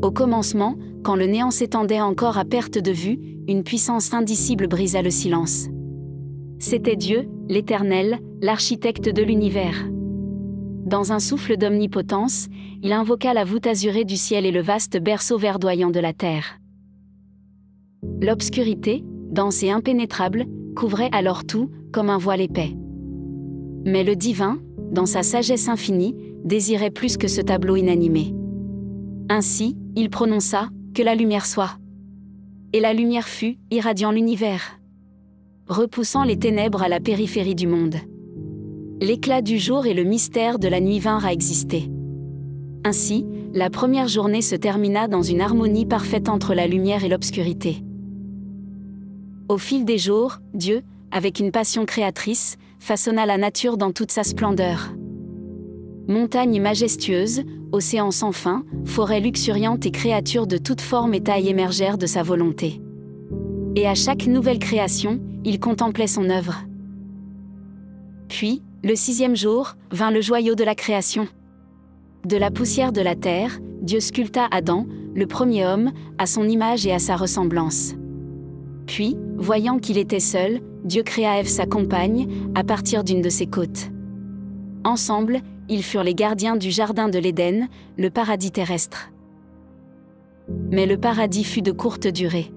Au commencement, quand le néant s'étendait encore à perte de vue, une puissance indicible brisa le silence. C'était Dieu, l'Éternel, l'architecte de l'univers. Dans un souffle d'omnipotence, il invoqua la voûte azurée du ciel et le vaste berceau verdoyant de la terre. L'obscurité, dense et impénétrable, couvrait alors tout, comme un voile épais. Mais le divin, dans sa sagesse infinie, désirait plus que ce tableau inanimé. Ainsi, il prononça « Que la lumière soit ». Et la lumière fut, irradiant l'univers, repoussant les ténèbres à la périphérie du monde. L'éclat du jour et le mystère de la nuit vinrent à exister. Ainsi, la première journée se termina dans une harmonie parfaite entre la lumière et l'obscurité. Au fil des jours, Dieu, avec une passion créatrice, façonna la nature dans toute sa splendeur. Montagnes majestueuses, océans sans fin, forêts luxuriantes et créatures de toutes formes et tailles émergèrent de sa volonté. Et à chaque nouvelle création, il contemplait son œuvre. Puis, le 6e jour, vint le joyau de la création. De la poussière de la terre, Dieu sculpta Adam, le premier homme, à son image et à sa ressemblance. Puis, voyant qu'il était seul, Dieu créa Ève sa compagne, à partir d'une de ses côtes. Ensemble, ils furent les gardiens du jardin de l'Éden, le paradis terrestre. Mais le paradis fut de courte durée.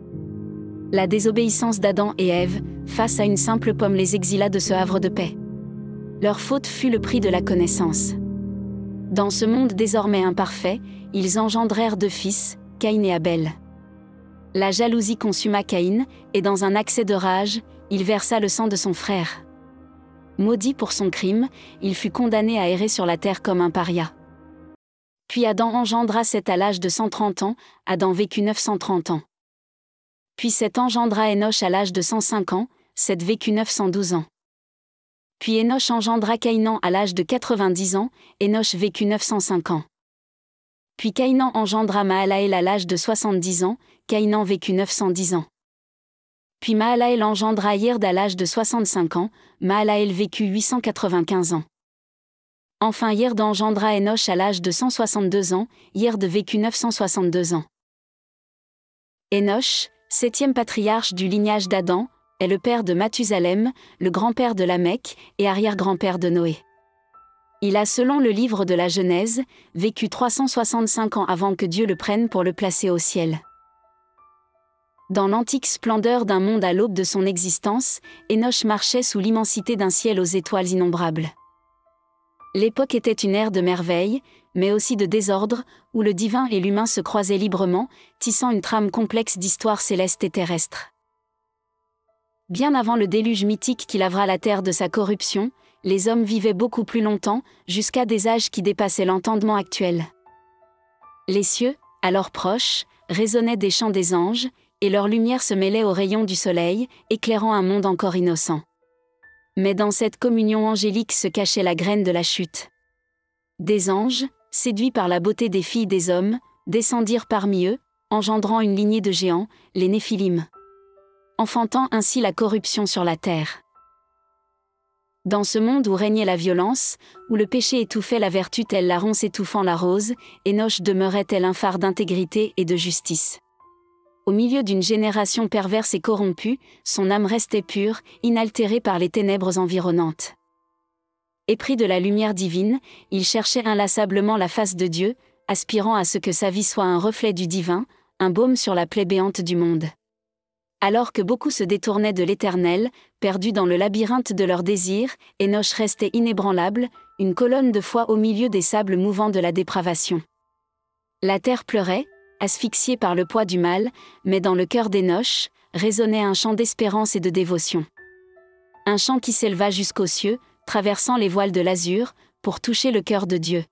La désobéissance d'Adam et Ève, face à une simple pomme, les exila de ce havre de paix. Leur faute fut le prix de la connaissance. Dans ce monde désormais imparfait, ils engendrèrent 2 fils, Caïn et Abel. La jalousie consuma Caïn, et dans un accès de rage, il versa le sang de son frère. Maudit pour son crime, il fut condamné à errer sur la terre comme un paria. Puis Adam engendra Seth à l'âge de 130 ans, Adam vécut 930 ans. Puis Seth engendra Énoch à l'âge de 105 ans, Seth vécut 912 ans. Puis Énoch engendra Caïnan à l'âge de 90 ans, Énoch vécut 905 ans. Puis Caïnan engendra Mahalaël à l'âge de 70 ans, Caïnan vécut 910 ans. Puis Mahalaël engendra Yerd à l'âge de 65 ans, Mahalaël vécut 895 ans. Enfin Yerd engendra Énoch à l'âge de 162 ans, Yerd vécut 962 ans. Énoch, 7e patriarche du lignage d'Adam, est le père de Mathusalem, le grand-père de Lamech et arrière-grand-père de Noé. Il a, selon le livre de la Genèse, vécu 365 ans avant que Dieu le prenne pour le placer au ciel. Dans l'antique splendeur d'un monde à l'aube de son existence, Énoch marchait sous l'immensité d'un ciel aux étoiles innombrables. L'époque était une ère de merveille, mais aussi de désordre, où le divin et l'humain se croisaient librement, tissant une trame complexe d'histoires célestes et terrestres. Bien avant le déluge mythique qui lavera la terre de sa corruption, les hommes vivaient beaucoup plus longtemps, jusqu'à des âges qui dépassaient l'entendement actuel. Les cieux, alors proches, résonnaient des chants des anges, et leur lumière se mêlait aux rayons du soleil, éclairant un monde encore innocent. Mais dans cette communion angélique se cachait la graine de la chute. Des anges, séduits par la beauté des filles des hommes, descendirent parmi eux, engendrant une lignée de géants, les Néphilim, enfantant ainsi la corruption sur la terre. Dans ce monde où régnait la violence, où le péché étouffait la vertu telle la ronce étouffant la rose, Énoch demeurait tel un phare d'intégrité et de justice. Au milieu d'une génération perverse et corrompue, son âme restait pure, inaltérée par les ténèbres environnantes. Épris de la lumière divine, il cherchait inlassablement la face de Dieu, aspirant à ce que sa vie soit un reflet du divin, un baume sur la plaie béante du monde. Alors que beaucoup se détournaient de l'Éternel, perdus dans le labyrinthe de leurs désirs, Énoch restait inébranlable, une colonne de foi au milieu des sables mouvants de la dépravation. La terre pleurait, asphyxiée par le poids du mal, mais dans le cœur d'Énoch, résonnait un chant d'espérance et de dévotion. Un chant qui s'éleva jusqu'aux cieux, traversant les voiles de l'azur, pour toucher le cœur de Dieu.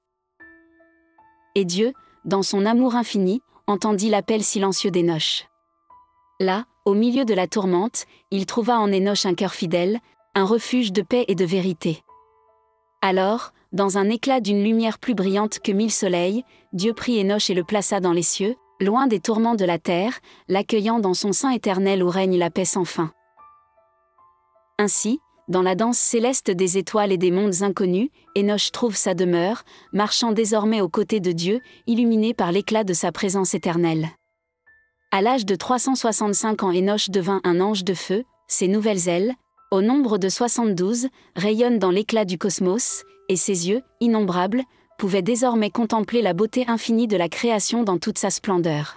Et Dieu, dans son amour infini, entendit l'appel silencieux d'Énoch. Là, au milieu de la tourmente, il trouva en Énoch un cœur fidèle, un refuge de paix et de vérité. Alors, dans un éclat d'une lumière plus brillante que 1000 soleils, Dieu prit Énoch et le plaça dans les cieux, loin des tourments de la terre, l'accueillant dans son sein éternel où règne la paix sans fin. Ainsi, dans la danse céleste des étoiles et des mondes inconnus, Enoch trouve sa demeure, marchant désormais aux côtés de Dieu, illuminé par l'éclat de sa présence éternelle. À l'âge de 365 ans, Enoch devint un ange de feu, ses nouvelles ailes, au nombre de 72, rayonnent dans l'éclat du cosmos, et ses yeux, innombrables, pouvaient désormais contempler la beauté infinie de la création dans toute sa splendeur.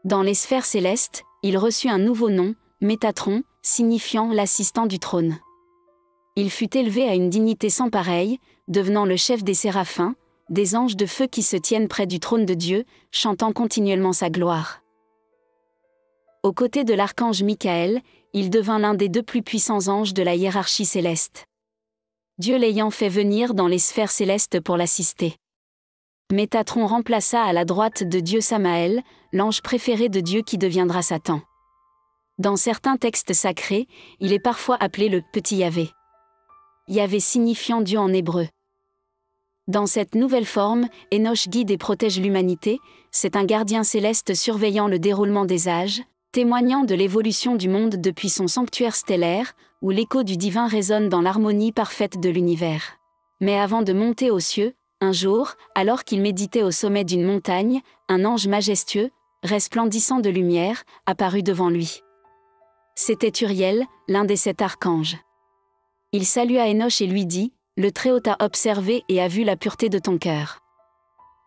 Dans les sphères célestes, il reçut un nouveau nom, Métatron, signifiant l'assistant du trône. Il fut élevé à une dignité sans pareille, devenant le chef des séraphins, des anges de feu qui se tiennent près du trône de Dieu, chantant continuellement sa gloire. Aux côtés de l'archange Michael, il devint l'un des deux plus puissants anges de la hiérarchie céleste. Dieu l'ayant fait venir dans les sphères célestes pour l'assister. Métatron remplaça à la droite de Dieu Samaël, l'ange préféré de Dieu qui deviendra Satan. Dans certains textes sacrés, il est parfois appelé le petit Yahvé. Yahvé signifiant Dieu en hébreu. Dans cette nouvelle forme, Enoch guide et protège l'humanité, c'est un gardien céleste surveillant le déroulement des âges, témoignant de l'évolution du monde depuis son sanctuaire stellaire, où l'écho du divin résonne dans l'harmonie parfaite de l'univers. Mais avant de monter aux cieux, un jour, alors qu'il méditait au sommet d'une montagne, un ange majestueux, resplendissant de lumière, apparut devant lui. C'était Uriel, l'un des 7 archanges. Il salua Enoch et lui dit, « Le Très-Haut t'a observé et a vu la pureté de ton cœur.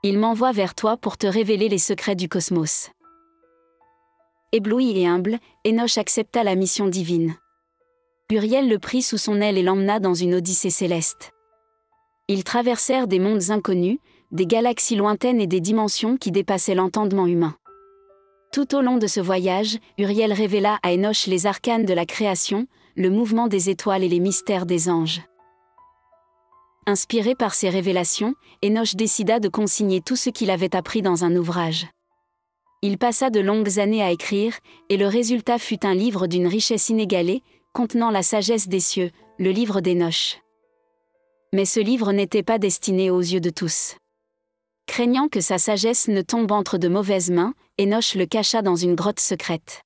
Il m'envoie vers toi pour te révéler les secrets du cosmos. » Ébloui et humble, Enoch accepta la mission divine. Uriel le prit sous son aile et l'emmena dans une odyssée céleste. Ils traversèrent des mondes inconnus, des galaxies lointaines et des dimensions qui dépassaient l'entendement humain. Tout au long de ce voyage, Uriel révéla à Enoch les arcanes de la création, le mouvement des étoiles et les mystères des anges. Inspiré par ces révélations, Enoch décida de consigner tout ce qu'il avait appris dans un ouvrage. Il passa de longues années à écrire, et le résultat fut un livre d'une richesse inégalée, contenant la sagesse des cieux, le livre d'Enoch. Mais ce livre n'était pas destiné aux yeux de tous. Craignant que sa sagesse ne tombe entre de mauvaises mains, Enoch le cacha dans une grotte secrète.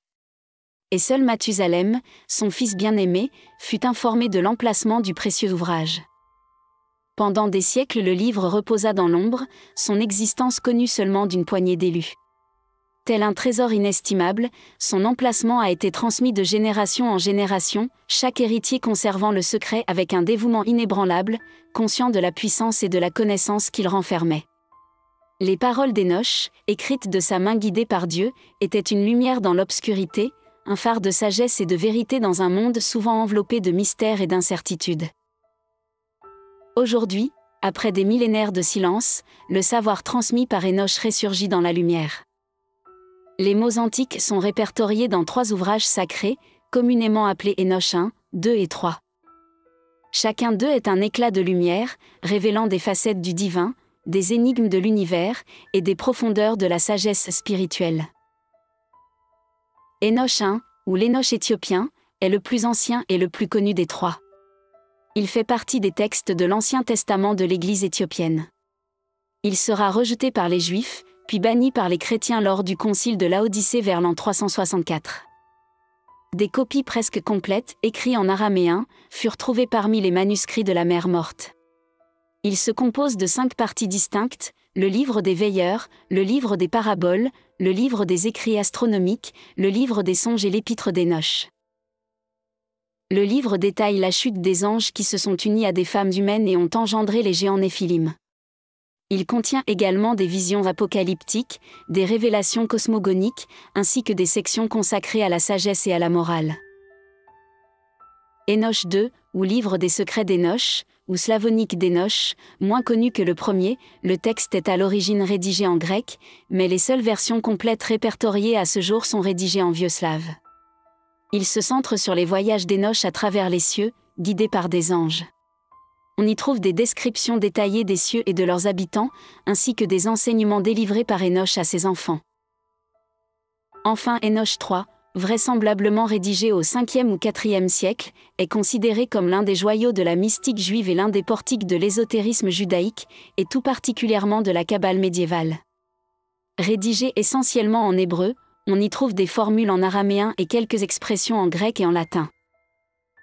Et seul Mathusalem, son fils bien-aimé, fut informé de l'emplacement du précieux ouvrage. Pendant des siècles le livre reposa dans l'ombre, son existence connue seulement d'une poignée d'élus. Tel un trésor inestimable, son emplacement a été transmis de génération en génération, chaque héritier conservant le secret avec un dévouement inébranlable, conscient de la puissance et de la connaissance qu'il renfermait. Les paroles d'Enoch, écrites de sa main guidée par Dieu, étaient une lumière dans l'obscurité, un phare de sagesse et de vérité dans un monde souvent enveloppé de mystères et d'incertitudes. Aujourd'hui, après des millénaires de silence, le savoir transmis par Enoch ressurgit dans la lumière. Les mots antiques sont répertoriés dans 3 ouvrages sacrés, communément appelés Enoch 1, 2 et 3. Chacun d'eux est un éclat de lumière, révélant des facettes du divin, des énigmes de l'univers, et des profondeurs de la sagesse spirituelle. Enoch 1, ou l'Enoch éthiopien, est le plus ancien et le plus connu des 3. Il fait partie des textes de l'Ancien Testament de l'Église éthiopienne. Il sera rejeté par les Juifs, puis banni par les chrétiens lors du concile de Laodicée vers l'an 364. Des copies presque complètes, écrites en araméen, furent trouvées parmi les manuscrits de la Mer Morte. Il se compose de 5 parties distinctes, le livre des veilleurs, le livre des paraboles, le livre des écrits astronomiques, le livre des songes et l'épître d'Enoch. Le livre détaille la chute des anges qui se sont unis à des femmes humaines et ont engendré les géants Néphilim. Il contient également des visions apocalyptiques, des révélations cosmogoniques, ainsi que des sections consacrées à la sagesse et à la morale. Enoch 2, ou Livre des secrets d'Enoch, ou Slavonique d'Enoch, moins connu que le premier, le texte est à l'origine rédigé en grec, mais les seules versions complètes répertoriées à ce jour sont rédigées en vieux slave. Il se centre sur les voyages d'Enoch à travers les cieux, guidés par des anges. On y trouve des descriptions détaillées des cieux et de leurs habitants, ainsi que des enseignements délivrés par Enoch à ses enfants. Enfin Enoch 3, vraisemblablement rédigé au 5e ou 4e siècle, est considéré comme l'un des joyaux de la mystique juive et l'un des portiques de l'ésotérisme judaïque, et tout particulièrement de la Kabbale médiévale. Rédigé essentiellement en hébreu, on y trouve des formules en araméen et quelques expressions en grec et en latin.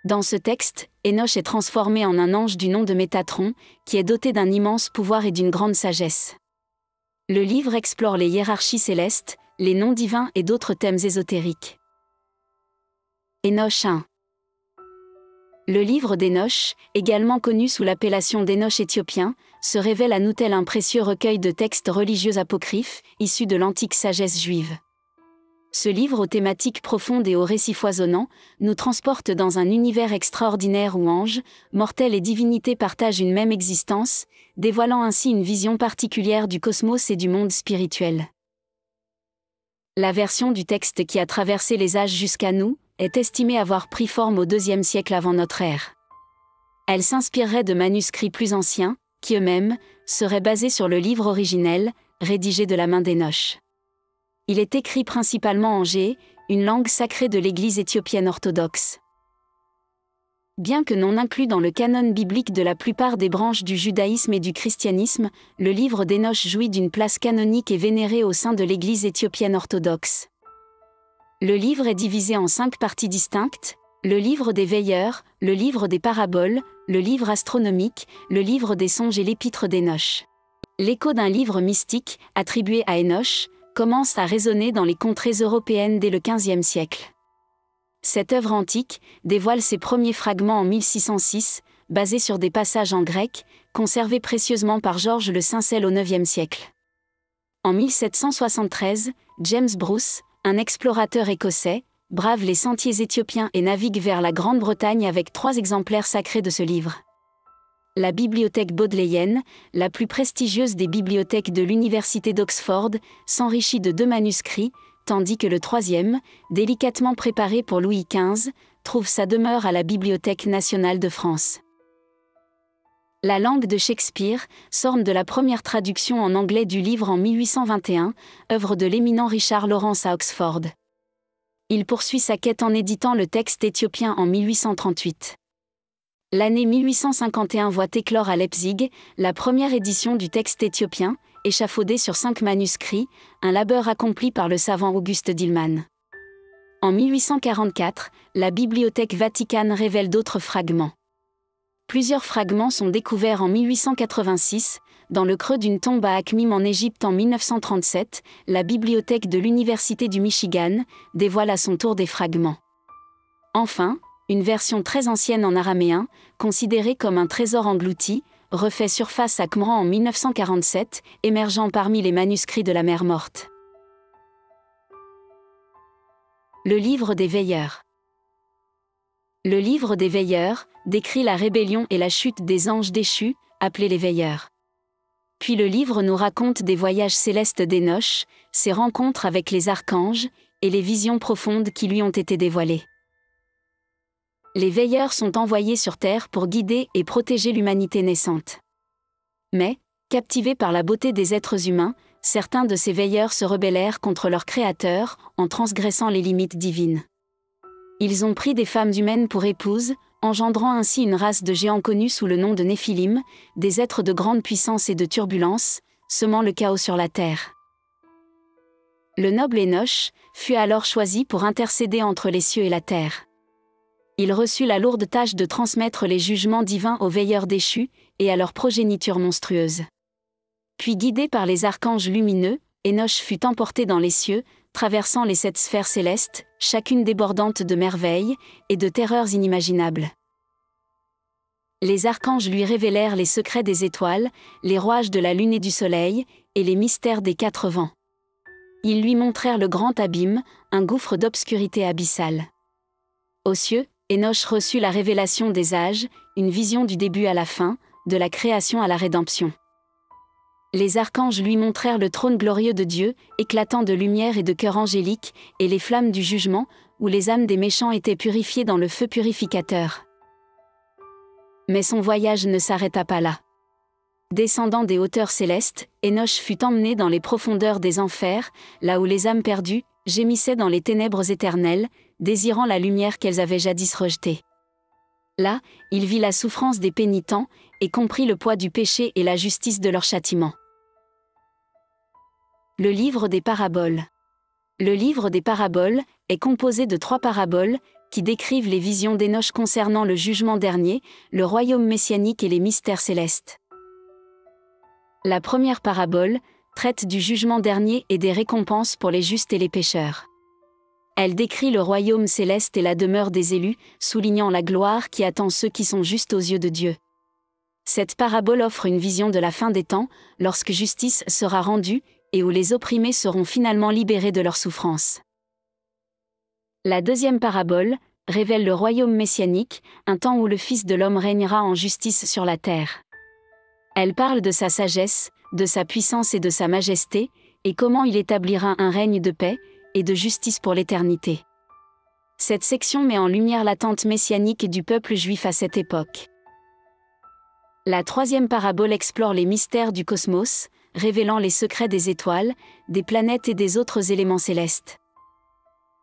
Dans ce texte, Enoch est transformé en un ange du nom de Métatron, qui est doté d'un immense pouvoir et d'une grande sagesse. Le livre explore les hiérarchies célestes, les noms divins et d'autres thèmes ésotériques. Enoch 1. Le livre d'Enoch, également connu sous l'appellation d'Enoch éthiopien, se révèle à nous tel un précieux recueil de textes religieux apocryphes, issus de l'antique sagesse juive. Ce livre aux thématiques profondes et aux récits foisonnants, nous transporte dans un univers extraordinaire où anges, mortels et divinités partagent une même existence, dévoilant ainsi une vision particulière du cosmos et du monde spirituel. La version du texte qui a traversé les âges jusqu'à nous, est estimée avoir pris forme au IIe siècle avant notre ère. Elle s'inspirerait de manuscrits plus anciens, qui eux-mêmes, seraient basés sur le livre originel, rédigé de la main d'Enoch. Il est écrit principalement en gé, une langue sacrée de l'Église éthiopienne orthodoxe. Bien que non inclus dans le canon biblique de la plupart des branches du judaïsme et du christianisme, le livre d'Enoch jouit d'une place canonique et vénérée au sein de l'Église éthiopienne orthodoxe. Le livre est divisé en 5 parties distinctes: le livre des veilleurs, le livre des paraboles, le livre astronomique, le livre des songes et l'épître d'Enoch. L'écho d'un livre mystique, attribué à Enoch, commence à résonner dans les contrées européennes dès le XVe siècle. Cette œuvre antique dévoile ses premiers fragments en 1606, basés sur des passages en grec, conservés précieusement par Georges le Syncelle au IXe siècle. En 1773, James Bruce, un explorateur écossais, brave les sentiers éthiopiens et navigue vers la Grande-Bretagne avec 3 exemplaires sacrés de ce livre. La bibliothèque bodléienne, la plus prestigieuse des bibliothèques de l'université d'Oxford, s'enrichit de 2 manuscrits, tandis que le 3e, délicatement préparé pour Louis XV, trouve sa demeure à la Bibliothèque nationale de France. La langue de Shakespeare s'orne de la première traduction en anglais du livre en 1821, œuvre de l'éminent Richard Lawrence à Oxford. Il poursuit sa quête en éditant le texte éthiopien en 1838. L'année 1851 voit éclore à Leipzig la première édition du texte éthiopien, échafaudé sur 5 manuscrits, un labeur accompli par le savant Auguste Dillmann. En 1844, la Bibliothèque Vaticane révèle d'autres fragments. Plusieurs fragments sont découverts en 1886, dans le creux d'une tombe à Akhmim en Égypte en 1937, la bibliothèque de l'Université du Michigan dévoile à son tour des fragments. Enfin, une version très ancienne en araméen, considérée comme un trésor englouti, refait surface à Qumran en 1947, émergeant parmi les manuscrits de la mer Morte. Le livre des veilleurs. Le livre des veilleurs décrit la rébellion et la chute des anges déchus, appelés les veilleurs. Puis le livre nous raconte des voyages célestes d'Enoch, ses rencontres avec les archanges, et les visions profondes qui lui ont été dévoilées. Les veilleurs sont envoyés sur Terre pour guider et protéger l'humanité naissante. Mais, captivés par la beauté des êtres humains, certains de ces veilleurs se rebellèrent contre leur Créateur, en transgressant les limites divines. Ils ont pris des femmes humaines pour épouses, engendrant ainsi une race de géants connus sous le nom de Néphilim, des êtres de grande puissance et de turbulence, semant le chaos sur la terre. Le noble Enoch fut alors choisi pour intercéder entre les cieux et la terre. Il reçut la lourde tâche de transmettre les jugements divins aux veilleurs déchus et à leur progéniture monstrueuse. Puis guidé par les archanges lumineux, Enoch fut emporté dans les cieux, traversant les 7 sphères célestes, chacune débordante de merveilles et de terreurs inimaginables. Les archanges lui révélèrent les secrets des étoiles, les rouages de la lune et du soleil, et les mystères des 4 vents. Ils lui montrèrent le grand abîme, un gouffre d'obscurité abyssale. Aux cieux, Enoch reçut la révélation des âges, une vision du début à la fin, de la création à la rédemption. Les archanges lui montrèrent le trône glorieux de Dieu, éclatant de lumière et de cœur angélique, et les flammes du jugement, où les âmes des méchants étaient purifiées dans le feu purificateur. Mais son voyage ne s'arrêta pas là. Descendant des hauteurs célestes, Enoch fut emmené dans les profondeurs des enfers, là où les âmes perdues gémissaient dans les ténèbres éternelles, désirant la lumière qu'elles avaient jadis rejetée. Là, il vit la souffrance des pénitents, et comprit le poids du péché et la justice de leur châtiment. Le livre des paraboles. Le livre des paraboles est composé de 3 paraboles, qui décrivent les visions d'Enoch concernant le jugement dernier, le royaume messianique et les mystères célestes. La première parabole traite du jugement dernier et des récompenses pour les justes et les pécheurs. Elle décrit le royaume céleste et la demeure des élus, soulignant la gloire qui attend ceux qui sont justes aux yeux de Dieu. Cette parabole offre une vision de la fin des temps, lorsque justice sera rendue, et où les opprimés seront finalement libérés de leurs souffrances. La deuxième parabole révèle le royaume messianique, un temps où le Fils de l'homme régnera en justice sur la terre. Elle parle de sa sagesse, de sa puissance et de sa majesté, et comment il établira un règne de paix et de justice pour l'éternité. Cette section met en lumière l'attente messianique du peuple juif à cette époque. La troisième parabole explore les mystères du cosmos, révélant les secrets des étoiles, des planètes et des autres éléments célestes.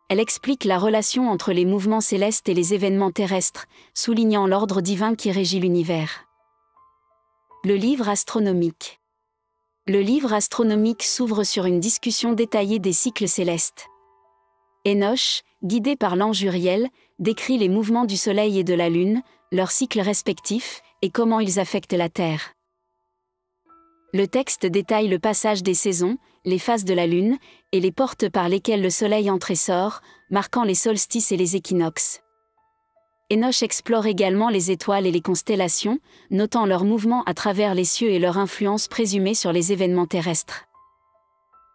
Elle explique la relation entre les mouvements célestes et les événements terrestres, soulignant l'ordre divin qui régit l'univers. Le livre astronomique. Le livre astronomique s'ouvre sur une discussion détaillée des cycles célestes. Enoch, guidé par l'ange Uriel, décrit les mouvements du Soleil et de la Lune, leurs cycles respectifs, et comment ils affectent la Terre. Le texte détaille le passage des saisons, les phases de la Lune, et les portes par lesquelles le Soleil entre et sort, marquant les solstices et les équinoxes. Enoch explore également les étoiles et les constellations, notant leurs mouvements à travers les cieux et leur influence présumée sur les événements terrestres.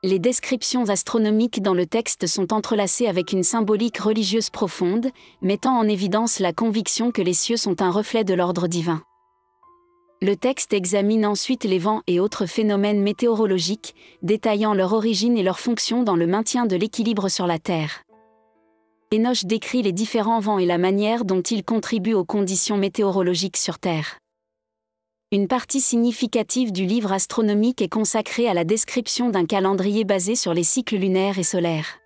Les descriptions astronomiques dans le texte sont entrelacées avec une symbolique religieuse profonde, mettant en évidence la conviction que les cieux sont un reflet de l'ordre divin. Le texte examine ensuite les vents et autres phénomènes météorologiques, détaillant leur origine et leur fonction dans le maintien de l'équilibre sur la Terre. Enoch décrit les différents vents et la manière dont ils contribuent aux conditions météorologiques sur Terre. Une partie significative du livre astronomique est consacrée à la description d'un calendrier basé sur les cycles lunaires et solaires.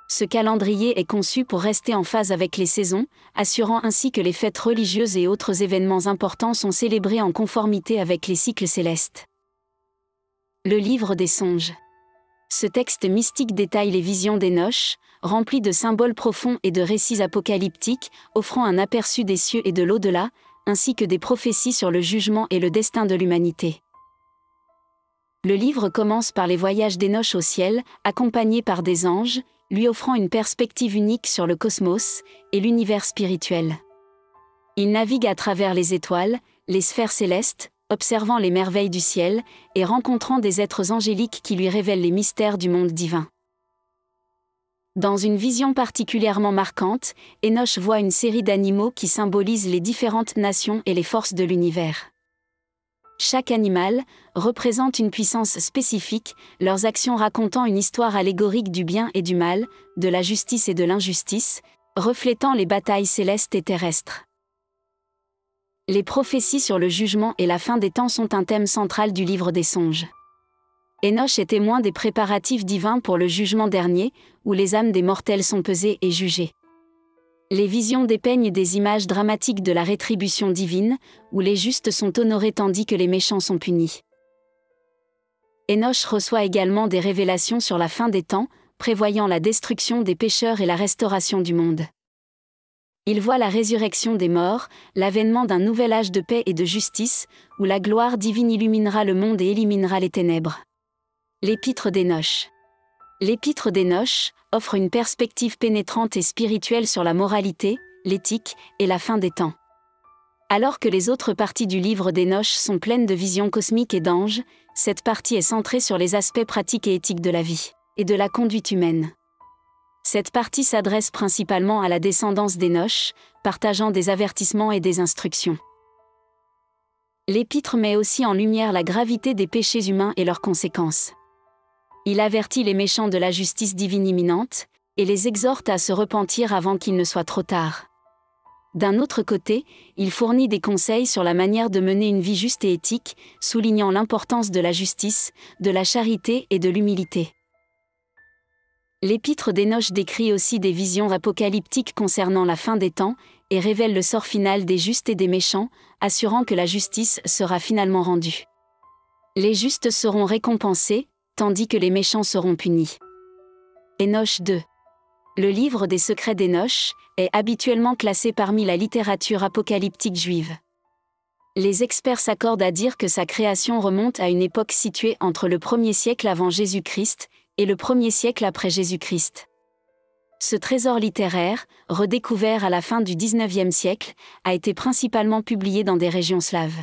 Ce calendrier est conçu pour rester en phase avec les saisons, assurant ainsi que les fêtes religieuses et autres événements importants sont célébrés en conformité avec les cycles célestes. Le livre des songes. Ce texte mystique détaille les visions d'Enoch, rempli de symboles profonds et de récits apocalyptiques, offrant un aperçu des cieux et de l'au-delà, ainsi que des prophéties sur le jugement et le destin de l'humanité. Le livre commence par les voyages d'Enoch au ciel, accompagné par des anges, lui offrant une perspective unique sur le cosmos et l'univers spirituel. Il navigue à travers les étoiles, les sphères célestes, observant les merveilles du ciel et rencontrant des êtres angéliques qui lui révèlent les mystères du monde divin. Dans une vision particulièrement marquante, Enoch voit une série d'animaux qui symbolisent les différentes nations et les forces de l'univers. Chaque animal représente une puissance spécifique, leurs actions racontant une histoire allégorique du bien et du mal, de la justice et de l'injustice, reflétant les batailles célestes et terrestres. Les prophéties sur le jugement et la fin des temps sont un thème central du livre des songes. Enoch est témoin des préparatifs divins pour le jugement dernier, où les âmes des mortels sont pesées et jugées. Les visions dépeignent des images dramatiques de la rétribution divine, où les justes sont honorés tandis que les méchants sont punis. Enoch reçoit également des révélations sur la fin des temps, prévoyant la destruction des pécheurs et la restauration du monde. Il voit la résurrection des morts, l'avènement d'un nouvel âge de paix et de justice, où la gloire divine illuminera le monde et éliminera les ténèbres. L'Épître d'Enoch. L'Épître d'Enoch offre une perspective pénétrante et spirituelle sur la moralité, l'éthique et la fin des temps. Alors que les autres parties du livre d'Enoch sont pleines de visions cosmiques et d'anges, cette partie est centrée sur les aspects pratiques et éthiques de la vie et de la conduite humaine. Cette partie s'adresse principalement à la descendance d'Enoch, partageant des avertissements et des instructions. L'Épître met aussi en lumière la gravité des péchés humains et leurs conséquences. Il avertit les méchants de la justice divine imminente, et les exhorte à se repentir avant qu'il ne soit trop tard. D'un autre côté, il fournit des conseils sur la manière de mener une vie juste et éthique, soulignant l'importance de la justice, de la charité et de l'humilité. L'Épître d'Enoch décrit aussi des visions apocalyptiques concernant la fin des temps, et révèle le sort final des justes et des méchants, assurant que la justice sera finalement rendue. Les justes seront récompensés, tandis que les méchants seront punis. Enoch 2. Le livre des secrets d'Enoch est habituellement classé parmi la littérature apocalyptique juive. Les experts s'accordent à dire que sa création remonte à une époque située entre le 1er siècle avant Jésus-Christ et le 1er siècle après Jésus-Christ. Ce trésor littéraire, redécouvert à la fin du XIXe siècle, a été principalement publié dans des régions slaves.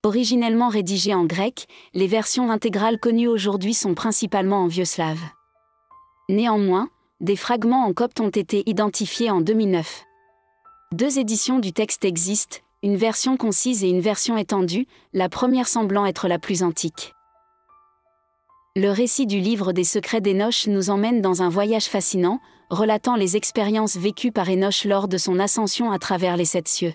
Originellement rédigé en grec, les versions intégrales connues aujourd'hui sont principalement en vieux slave. Néanmoins, des fragments en copte ont été identifiés en 2009. 2 éditions du texte existent, une version concise et une version étendue, la première semblant être la plus antique. Le récit du livre des secrets d'Enoch nous emmène dans un voyage fascinant, relatant les expériences vécues par Enoch lors de son ascension à travers les 7 cieux.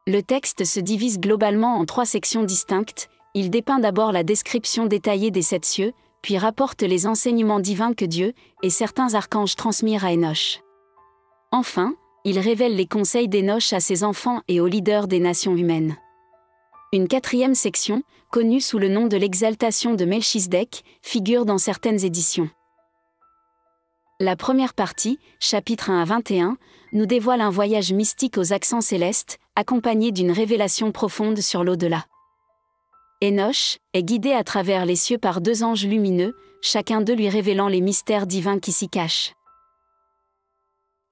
Le texte se divise globalement en 3 sections distinctes. Il dépeint d'abord la description détaillée des 7 cieux, puis rapporte les enseignements divins que Dieu et certains archanges transmirent à Enoch. Enfin, il révèle les conseils d'Enoch à ses enfants et aux leaders des nations humaines. Une 4e section, connue sous le nom de l'exaltation de Melchisedec, figure dans certaines éditions. La première partie, chapitres 1 à 21, nous dévoile un voyage mystique aux accents célestes, accompagné d'une révélation profonde sur l'au-delà. Enoch est guidé à travers les cieux par 2 anges lumineux, chacun d'eux lui révélant les mystères divins qui s'y cachent.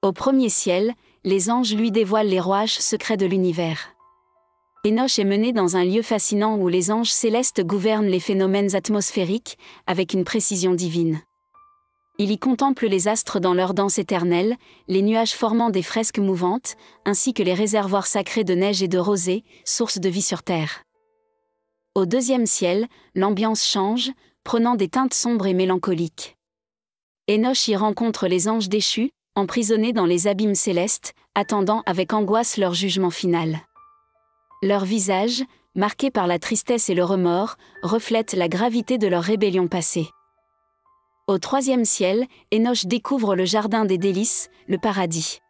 Au 1er ciel, les anges lui dévoilent les rouages secrets de l'univers. Enoch est mené dans un lieu fascinant où les anges célestes gouvernent les phénomènes atmosphériques, avec une précision divine. Il y contemple les astres dans leur danse éternelle, les nuages formant des fresques mouvantes, ainsi que les réservoirs sacrés de neige et de rosée, source de vie sur terre. Au 2e ciel, l'ambiance change, prenant des teintes sombres et mélancoliques. Enoch y rencontre les anges déchus, emprisonnés dans les abîmes célestes, attendant avec angoisse leur jugement final. Leurs visages, marqués par la tristesse et le remords, reflètent la gravité de leur rébellion passée. Au 3e ciel, Enoch découvre le jardin des délices, le paradis.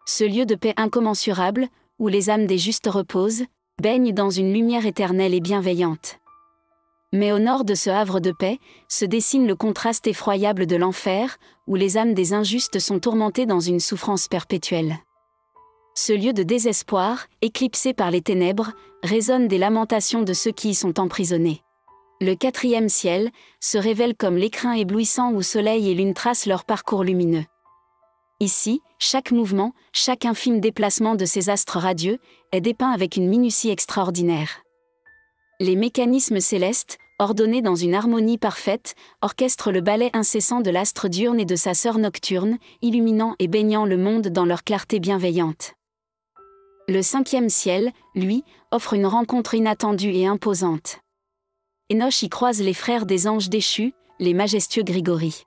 Ce lieu de paix incommensurable, où les âmes des justes reposent, baigne dans une lumière éternelle et bienveillante. Mais au nord de ce havre de paix, se dessine le contraste effroyable de l'enfer, où les âmes des injustes sont tourmentées dans une souffrance perpétuelle. Ce lieu de désespoir, éclipsé par les ténèbres, résonne des lamentations de ceux qui y sont emprisonnés. Le 4e ciel se révèle comme l'écrin éblouissant où soleil et lune tracent leur parcours lumineux. Ici, chaque mouvement, chaque infime déplacement de ces astres radieux est dépeint avec une minutie extraordinaire. Les mécanismes célestes, ordonnés dans une harmonie parfaite, orchestrent le ballet incessant de l'astre diurne et de sa sœur nocturne, illuminant et baignant le monde dans leur clarté bienveillante. Le 5e ciel, lui, offre une rencontre inattendue et imposante. Enoch y croise les frères des anges déchus, les majestueux Grigori.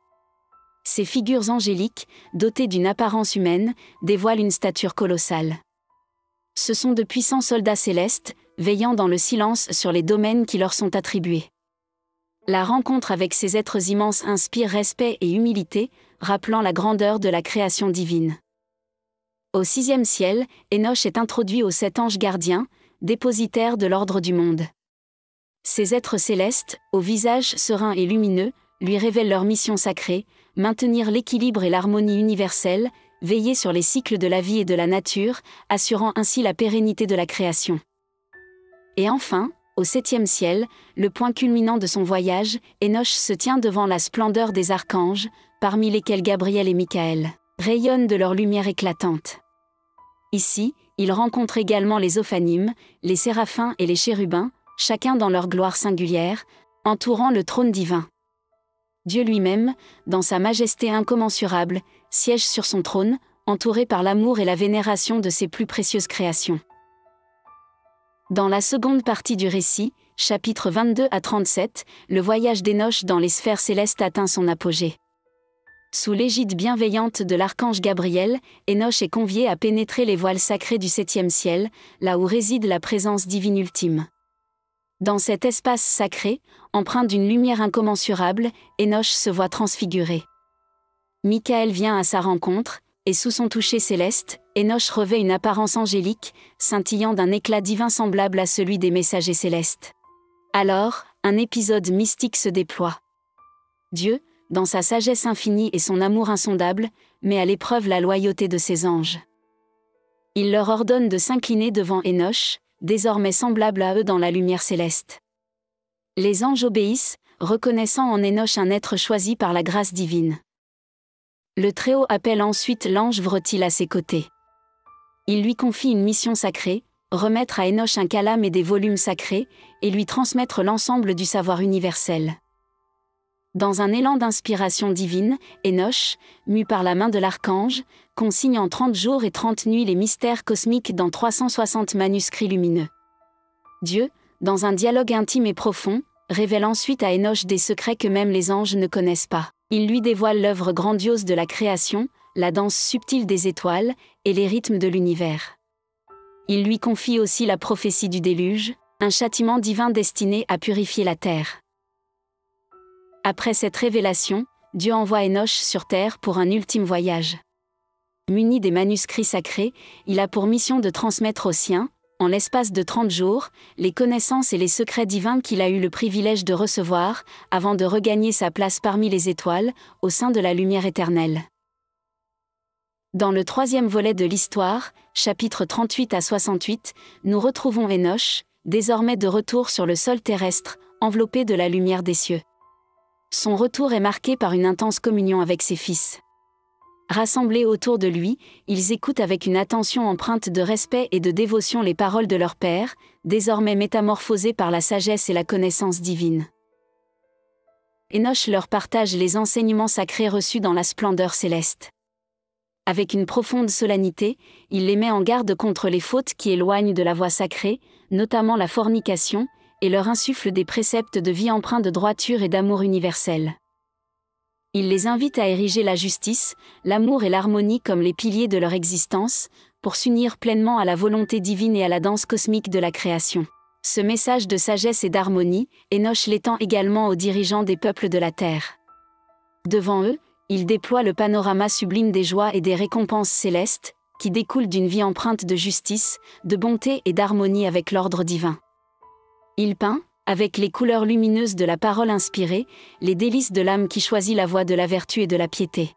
Ces figures angéliques, dotées d'une apparence humaine, dévoilent une stature colossale. Ce sont de puissants soldats célestes, veillant dans le silence sur les domaines qui leur sont attribués. La rencontre avec ces êtres immenses inspire respect et humilité, rappelant la grandeur de la création divine. Au 6e ciel, Enoch est introduit aux 7 anges gardiens, dépositaires de l'ordre du monde. Ces êtres célestes, au visage serein et lumineux, lui révèlent leur mission sacrée, maintenir l'équilibre et l'harmonie universelle, veiller sur les cycles de la vie et de la nature, assurant ainsi la pérennité de la création. Et enfin, au 7e ciel, le point culminant de son voyage, Enoch se tient devant la splendeur des archanges, parmi lesquels Gabriel et Michaël rayonnent de leur lumière éclatante. Ici, il rencontre également les ophanimes, les séraphins et les chérubins, chacun dans leur gloire singulière, entourant le trône divin. Dieu lui-même, dans sa majesté incommensurable, siège sur son trône, entouré par l'amour et la vénération de ses plus précieuses créations. Dans la seconde partie du récit, chapitres 22 à 37, le voyage d'Enoch dans les sphères célestes atteint son apogée. Sous l'égide bienveillante de l'archange Gabriel, Enoch est convié à pénétrer les voiles sacrés du 7e ciel, là où réside la présence divine ultime. Dans cet espace sacré, empreint d'une lumière incommensurable, Enoch se voit transfiguré. Michaël vient à sa rencontre, et sous son toucher céleste, Enoch revêt une apparence angélique, scintillant d'un éclat divin semblable à celui des messagers célestes. Alors, un épisode mystique se déploie. Dieu, dans sa sagesse infinie et son amour insondable, met à l'épreuve la loyauté de ses anges. Il leur ordonne de s'incliner devant Énoch, désormais semblable à eux dans la lumière céleste. Les anges obéissent, reconnaissant en Énoch un être choisi par la grâce divine. Le Très-Haut appelle ensuite l'ange Vrotil à ses côtés. Il lui confie une mission sacrée, remettre à Énoch un calame et des volumes sacrés, et lui transmettre l'ensemble du savoir universel. Dans un élan d'inspiration divine, Énoch, mu par la main de l'archange, consigne en 30 jours et 30 nuits les mystères cosmiques dans 360 manuscrits lumineux. Dieu, dans un dialogue intime et profond, révèle ensuite à Énoch des secrets que même les anges ne connaissent pas. Il lui dévoile l'œuvre grandiose de la création, la danse subtile des étoiles, et les rythmes de l'univers. Il lui confie aussi la prophétie du déluge, un châtiment divin destiné à purifier la terre. Après cette révélation, Dieu envoie Énoch sur terre pour un ultime voyage. Muni des manuscrits sacrés, il a pour mission de transmettre aux siens, en l'espace de 30 jours, les connaissances et les secrets divins qu'il a eu le privilège de recevoir, avant de regagner sa place parmi les étoiles, au sein de la lumière éternelle. Dans le 3e volet de l'histoire, chapitres 38 à 68, nous retrouvons Énoch, désormais de retour sur le sol terrestre, enveloppé de la lumière des cieux. Son retour est marqué par une intense communion avec ses fils. Rassemblés autour de lui, ils écoutent avec une attention empreinte de respect et de dévotion les paroles de leur Père, désormais métamorphosés par la sagesse et la connaissance divine. Énoch leur partage les enseignements sacrés reçus dans la splendeur céleste. Avec une profonde solennité, il les met en garde contre les fautes qui éloignent de la voie sacrée, notamment la fornication, et leur insuffle des préceptes de vie empreints de droiture et d'amour universel. Il les invite à ériger la justice, l'amour et l'harmonie comme les piliers de leur existence, pour s'unir pleinement à la volonté divine et à la danse cosmique de la création. Ce message de sagesse et d'harmonie, Énoch l'étend également aux dirigeants des peuples de la terre. Devant eux, il déploie le panorama sublime des joies et des récompenses célestes, qui découlent d'une vie empreinte de justice, de bonté et d'harmonie avec l'ordre divin. Il peint, avec les couleurs lumineuses de la parole inspirée, les délices de l'âme qui choisit la voie de la vertu et de la piété.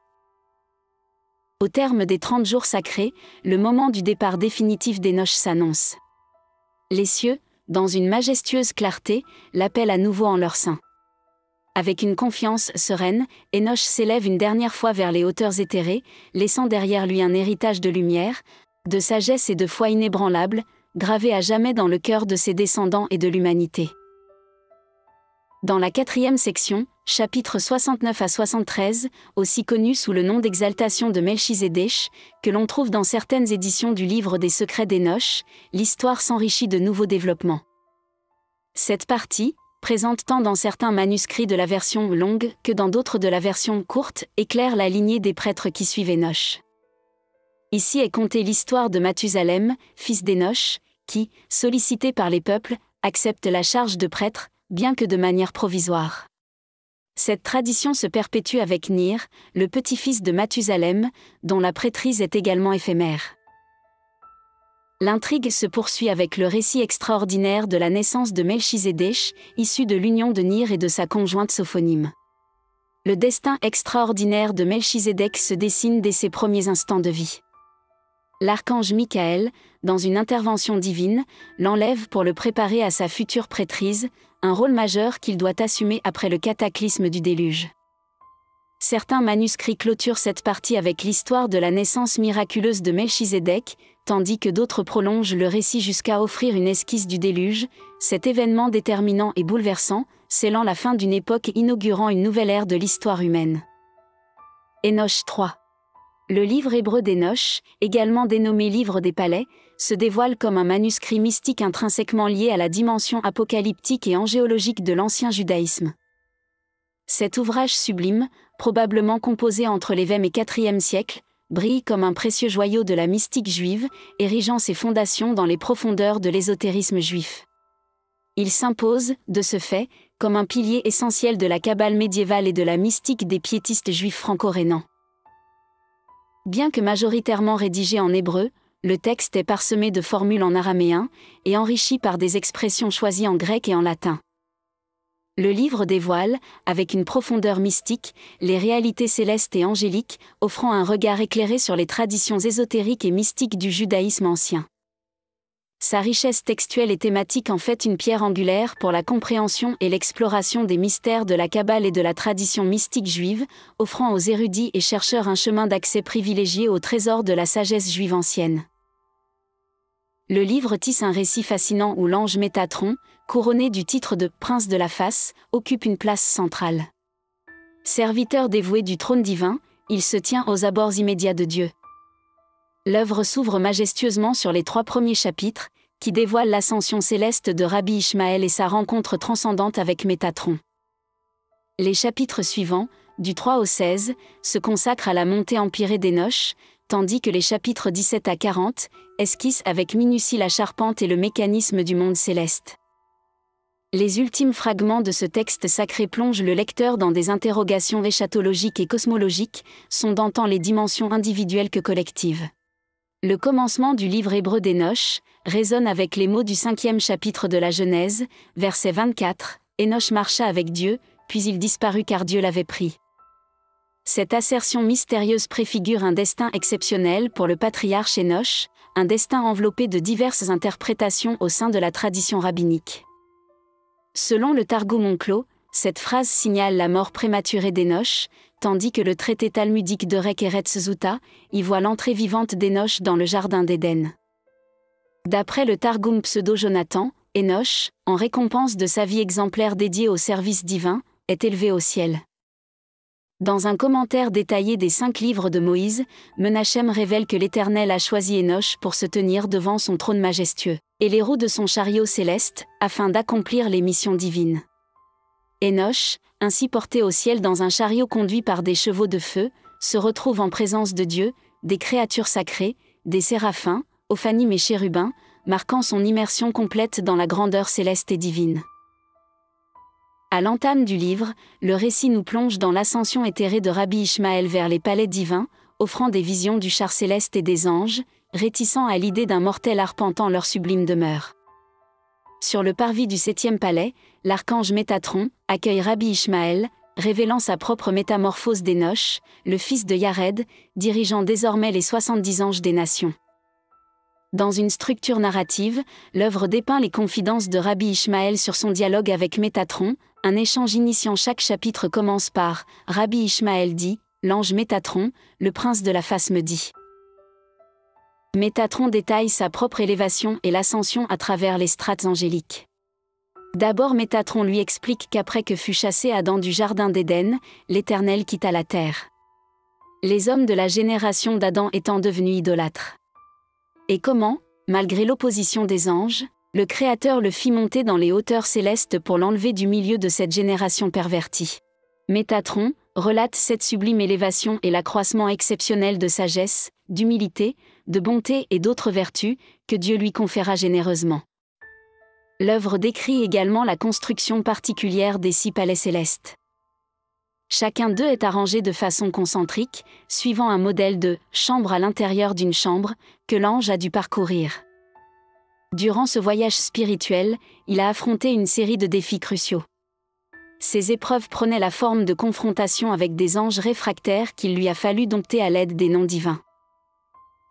Au terme des 30 jours sacrés, le moment du départ définitif d'Énoch s'annonce. Les cieux, dans une majestueuse clarté, l'appellent à nouveau en leur sein. Avec une confiance sereine, Énoch s'élève une dernière fois vers les hauteurs éthérées, laissant derrière lui un héritage de lumière, de sagesse et de foi inébranlable, gravé à jamais dans le cœur de ses descendants et de l'humanité. Dans la 4e section, chapitres 69 à 73, aussi connu sous le nom d'Exaltation de Melchizedek, que l'on trouve dans certaines éditions du livre des secrets d'Énoch, l'histoire s'enrichit de nouveaux développements. Cette partie, présente tant dans certains manuscrits de la version longue que dans d'autres de la version courte, éclaire la lignée des prêtres qui suivent Énoch. Ici est contée l'histoire de Mathusalem, fils d'Énoch, qui, sollicité par les peuples, accepte la charge de prêtre, bien que de manière provisoire. Cette tradition se perpétue avec Nir, le petit-fils de Mathusalem, dont la prêtrise est également éphémère. L'intrigue se poursuit avec le récit extraordinaire de la naissance de Melchizedek, issu de l'union de Nir et de sa conjointe Sophonyme. Le destin extraordinaire de Melchizedek se dessine dès ses premiers instants de vie. L'archange Michael, dans une intervention divine, l'enlève pour le préparer à sa future prêtrise, un rôle majeur qu'il doit assumer après le cataclysme du déluge. Certains manuscrits clôturent cette partie avec l'histoire de la naissance miraculeuse de Melchizedek, tandis que d'autres prolongent le récit jusqu'à offrir une esquisse du déluge, cet événement déterminant et bouleversant, scellant la fin d'une époque et inaugurant une nouvelle ère de l'histoire humaine. Énoch 3. Le livre hébreu d'Énoch, également dénommé Livre des Palais, se dévoile comme un manuscrit mystique intrinsèquement lié à la dimension apocalyptique et angéologique de l'ancien judaïsme. Cet ouvrage sublime, probablement composé entre les 20e et 4e siècles, brille comme un précieux joyau de la mystique juive, érigeant ses fondations dans les profondeurs de l'ésotérisme juif. Il s'impose, de ce fait, comme un pilier essentiel de la Kabbale médiévale et de la mystique des piétistes juifs franco-rhénans. Bien que majoritairement rédigé en hébreu, le texte est parsemé de formules en araméen et enrichi par des expressions choisies en grec et en latin. Le livre dévoile, avec une profondeur mystique, les réalités célestes et angéliques, offrant un regard éclairé sur les traditions ésotériques et mystiques du judaïsme ancien. Sa richesse textuelle et thématique en fait une pierre angulaire pour la compréhension et l'exploration des mystères de la Kabbale et de la tradition mystique juive, offrant aux érudits et chercheurs un chemin d'accès privilégié aux trésors de la sagesse juive ancienne. Le livre tisse un récit fascinant où l'ange Métatron, couronné du titre de « Prince de la Face », occupe une place centrale. Serviteur dévoué du trône divin, il se tient aux abords immédiats de Dieu. L'œuvre s'ouvre majestueusement sur les 3 premiers chapitres, qui dévoilent l'ascension céleste de Rabbi Ishmael et sa rencontre transcendante avec Métatron. Les chapitres suivants, du 3 au 16, se consacrent à la montée empyrée d'Enoch, tandis que les chapitres 17 à 40 esquissent avec minutie la charpente et le mécanisme du monde céleste. Les ultimes fragments de ce texte sacré plongent le lecteur dans des interrogations éschatologiques et cosmologiques, sondant tant les dimensions individuelles que collectives. Le commencement du livre hébreu d'Enoch résonne avec les mots du 5e chapitre de la Genèse, verset 24, « Enoch marcha avec Dieu, puis il disparut car Dieu l'avait pris ». Cette assertion mystérieuse préfigure un destin exceptionnel pour le patriarche Enoch, un destin enveloppé de diverses interprétations au sein de la tradition rabbinique. Selon le Targum Onkelos, cette phrase signale la mort prématurée d'Enoch, tandis que le traité talmudique de Rek Eretz Zuta y voit l'entrée vivante d'Enoch dans le jardin d'Éden. D'après le Targum pseudo-Jonathan, Enoch, en récompense de sa vie exemplaire dédiée au service divin, est élevé au ciel. Dans un commentaire détaillé des 5 livres de Moïse, Menachem révèle que l'Éternel a choisi Enoch pour se tenir devant son trône majestueux, et les roues de son chariot céleste, afin d'accomplir les missions divines. Enoch, ainsi porté au ciel dans un chariot conduit par des chevaux de feu, se retrouve en présence de Dieu, des créatures sacrées, des séraphins, ophanim et chérubins, marquant son immersion complète dans la grandeur céleste et divine. À l'entame du livre, le récit nous plonge dans l'ascension éthérée de Rabbi Ishmael vers les palais divins, offrant des visions du char céleste et des anges, réticents à l'idée d'un mortel arpentant leur sublime demeure. Sur le parvis du 7e palais, l'archange Métatron accueille Rabbi Ishmael, révélant sa propre métamorphose d'Enoch, le fils de Yared, dirigeant désormais les 70 anges des nations. Dans une structure narrative, l'œuvre dépeint les confidences de Rabbi Ishmael sur son dialogue avec Métatron. Un échange initiant chaque chapitre commence par « Rabbi Ishmael dit, l'ange Métatron, le prince de la face me dit ». Métatron détaille sa propre élévation et l'ascension à travers les strates angéliques. D'abord Métatron lui explique qu'après que fut chassé Adam du jardin d'Éden, l'Éternel quitta la terre. Les hommes de la génération d'Adam étant devenus idolâtres. Et comment, malgré l'opposition des anges, le Créateur le fit monter dans les hauteurs célestes pour l'enlever du milieu de cette génération pervertie. Métatron relate cette sublime élévation et l'accroissement exceptionnel de sagesse, d'humilité, de bonté et d'autres vertus que Dieu lui conféra généreusement. L'œuvre décrit également la construction particulière des 6 palais célestes. Chacun d'eux est arrangé de façon concentrique, suivant un modèle de « chambre à l'intérieur d'une chambre » que l'ange a dû parcourir. Durant ce voyage spirituel, il a affronté une série de défis cruciaux. Ces épreuves prenaient la forme de confrontations avec des anges réfractaires qu'il lui a fallu dompter à l'aide des noms divins.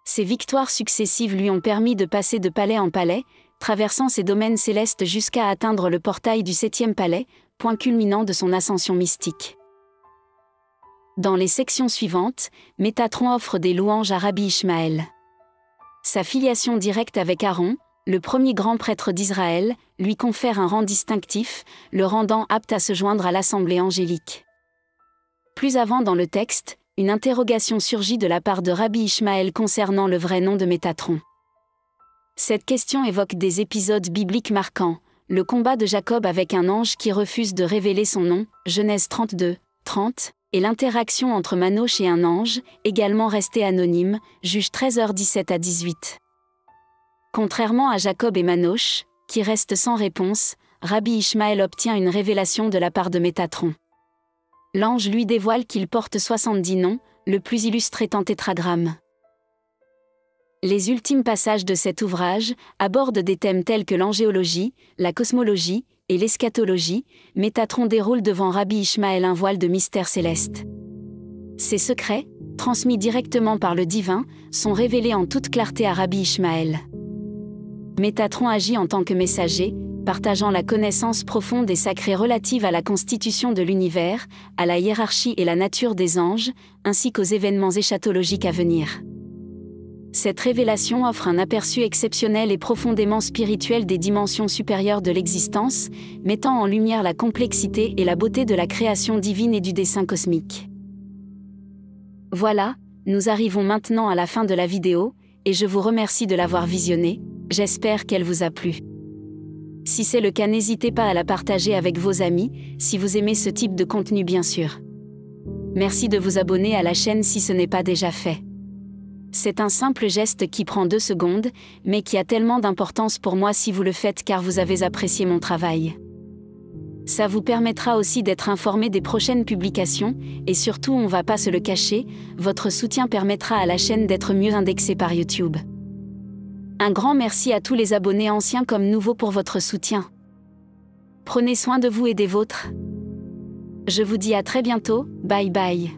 Ces victoires successives lui ont permis de passer de palais en palais, traversant ces domaines célestes jusqu'à atteindre le portail du 7e palais, point culminant de son ascension mystique. Dans les sections suivantes, Métatron offre des louanges à Rabbi Ishmael. Sa filiation directe avec Aaron, le premier grand prêtre d'Israël, lui confère un rang distinctif, le rendant apte à se joindre à l'assemblée angélique. Plus avant dans le texte, une interrogation surgit de la part de Rabbi Ishmael concernant le vrai nom de Métatron. Cette question évoque des épisodes bibliques marquants, le combat de Jacob avec un ange qui refuse de révéler son nom, Genèse 32, 30, et l'interaction entre Manoch et un ange, également resté anonyme, Juge 13h17 à 18. Contrairement à Jacob et Manoch, qui restent sans réponse, Rabbi Ishmael obtient une révélation de la part de Métatron. L'ange lui dévoile qu'il porte 70 noms, le plus illustre étant tétragramme. Les ultimes passages de cet ouvrage abordent des thèmes tels que l'angéologie, la cosmologie, et l'eschatologie, Métatron déroule devant Rabbi Ishmael un voile de mystère céleste. Ces secrets, transmis directement par le divin, sont révélés en toute clarté à Rabbi Ishmael. Métatron agit en tant que messager, partageant la connaissance profonde et sacrée relative à la constitution de l'univers, à la hiérarchie et la nature des anges, ainsi qu'aux événements eschatologiques à venir. Cette révélation offre un aperçu exceptionnel et profondément spirituel des dimensions supérieures de l'existence, mettant en lumière la complexité et la beauté de la création divine et du dessein cosmique. Voilà, nous arrivons maintenant à la fin de la vidéo, et je vous remercie de l'avoir visionnée, j'espère qu'elle vous a plu. Si c'est le cas, n'hésitez pas à la partager avec vos amis, si vous aimez ce type de contenu bien sûr. Merci de vous abonner à la chaîne si ce n'est pas déjà fait. C'est un simple geste qui prend 2 secondes, mais qui a tellement d'importance pour moi si vous le faites car vous avez apprécié mon travail. Ça vous permettra aussi d'être informé des prochaines publications, et surtout on va pas se le cacher, votre soutien permettra à la chaîne d'être mieux indexée par YouTube. Un grand merci à tous les abonnés anciens comme nouveaux pour votre soutien. Prenez soin de vous et des vôtres. Je vous dis à très bientôt, bye bye.